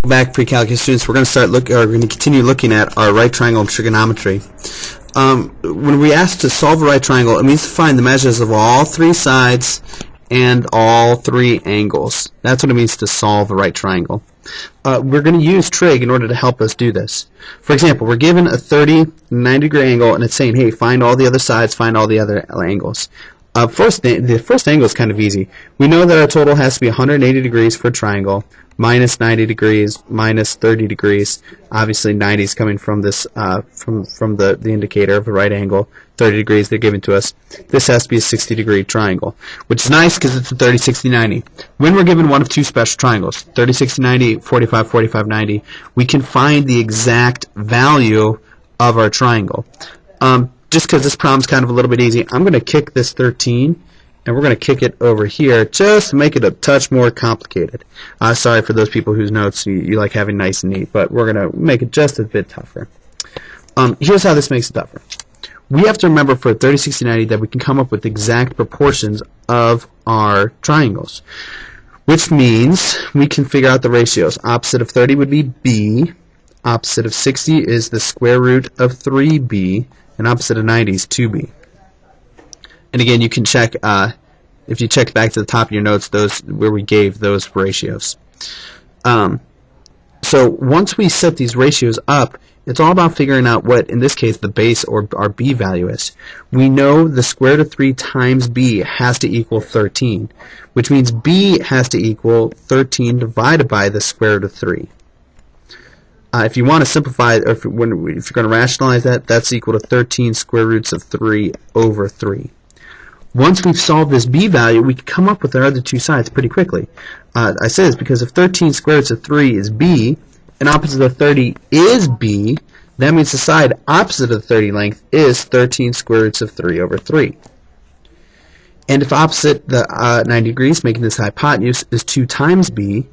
Back, pre-calculus students, we're going to continue looking at our right triangle trigonometry. When we ask to solve a right triangle, it means to find the measures of all three sides and all three angles. That's what it means to solve a right triangle. We're going to use trig in order to help us do this. For example, we're given a 90-degree angle, and it's saying, hey, find all the other sides, find all the other angles. The first angle is kind of easy. We know that our total has to be 180 degrees for a triangle, minus 90 degrees, minus 30 degrees. Obviously, 90 is coming from this from the indicator of a right angle. 30 degrees they're given to us. This has to be a 60-degree triangle, which is nice because it's a 30, 60, 90. When we're given one of two special triangles, 30, 60, 90, 45, 45, 90, we can find the exact value of our triangle. Just because this problem's kind of a little bit easy, I'm going to kick this 13, and we're going to kick it over here just to make it a touch more complicated. Sorry for those people whose notes you like having nice and neat, but we're going to make it just a bit tougher. Here's how this makes it tougher. We have to remember for 30, 60, 90 that we can come up with exact proportions of our triangles, which means we can figure out the ratios. Opposite of 30 would be b, opposite of 60 is the square root of 3b, and opposite of 90 is 2b. And again, you can check, if you check back to the top of your notes, those where we gave those ratios. So once we set these ratios up, it's all about figuring out what, in this case, the base or our b value is. We know the square root of 3 times b has to equal 13, which means b has to equal 13 divided by the square root of 3. If you want to simplify, or if you're going to rationalize that, that's equal to 13 square roots of 3 over 3. Once we've solved this b value, we can come up with our other two sides pretty quickly. I say this because if 13 square roots of 3 is b, and opposite of 30 is b, that means the side opposite of the 30 length is 13 square roots of 3 over 3. And if opposite the 90 degrees, making this hypotenuse, is 2 times b,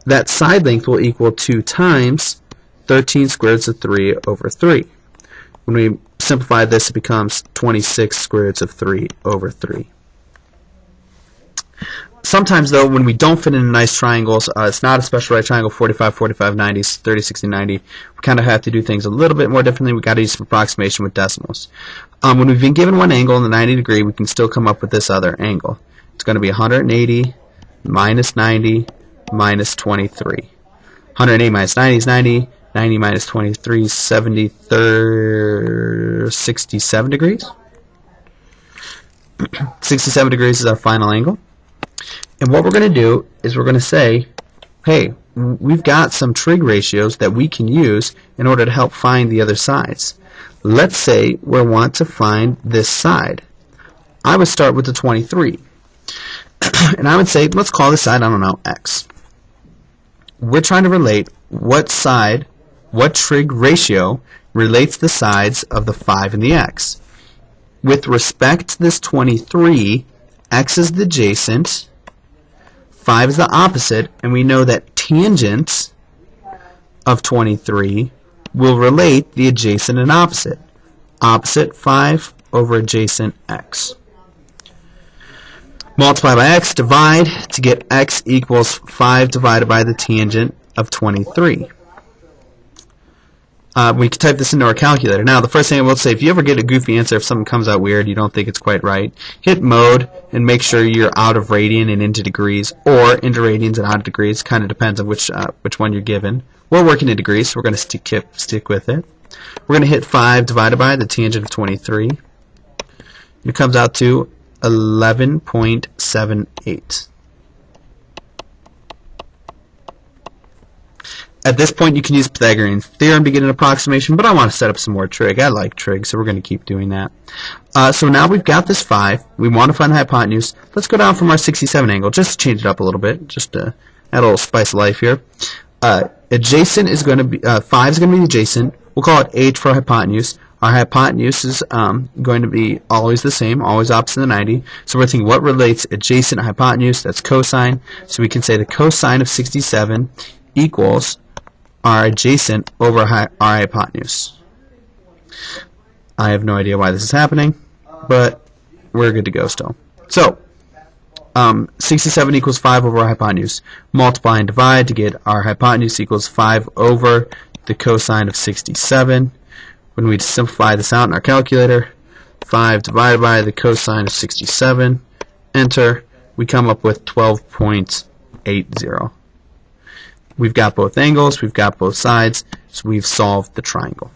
that side length will equal 2 times 13 square roots of 3 over 3. When we simplify this, it becomes 26 square roots of 3 over 3. Sometimes, though, when we don't fit in nice triangles, it's not a special right triangle, 45, 45, 90, 30, 60, 90. We kind of have to do things a little bit more differently. We've got to use some approximation with decimals. When we've been given one angle in the 90 degree, we can still come up with this other angle. It's going to be 180 minus 90 minus 23. 180 minus 90 is 90. 90 minus 23 is 67 degrees. 67 degrees is our final angle. And what we're going to do is we're going to say, hey, we've got some trig ratios that we can use in order to help find the other sides. Let's say we want to find this side. I would start with the 23. And I would say, let's call this side, I don't know, x. We're trying to relate what side, what trig ratio relates the sides of the 5 and the x. With respect to this 23, x is the adjacent, 5 is the opposite, and we know that tangent of 23 will relate the adjacent and opposite. Opposite 5 over adjacent x. Multiply by x, divide to get x equals 5 divided by the tangent of 23. We can type this into our calculator. Now, the first thing I will say, if you ever get a goofy answer, if something comes out weird, you don't think it's quite right, hit mode and make sure you're out of radian and into degrees, or into radians and out of degrees. Kind of depends on which one you're given. We're working in degrees, so we're going to stick with it. We're going to hit 5 divided by the tangent of 23. It comes out to 11.78. At this point, you can use Pythagorean theorem to get an approximation, but I want to set up some more trig. I like trig, so we're going to keep doing that. So now we've got this 5. We want to find the hypotenuse. Let's go down from our 67 angle, just to change it up a little bit, just to add a little spice of life here. Adjacent is going to be, 5 is going to be adjacent. We'll call it h for hypotenuse. Our hypotenuse is going to be always the same, always opposite of 90. So we're thinking what relates adjacent to hypotenuse, that's cosine. So we can say the cosine of 67 equals our adjacent over our hypotenuse. I have no idea why this is happening, but we're good to go still. So 67 equals 5 over our hypotenuse. Multiply and divide to get our hypotenuse equals 5 over the cosine of 67. When we simplify this out in our calculator, 5 divided by the cosine of 67, enter, we come up with 12.80. We've got both angles, we've got both sides, so we've solved the triangle.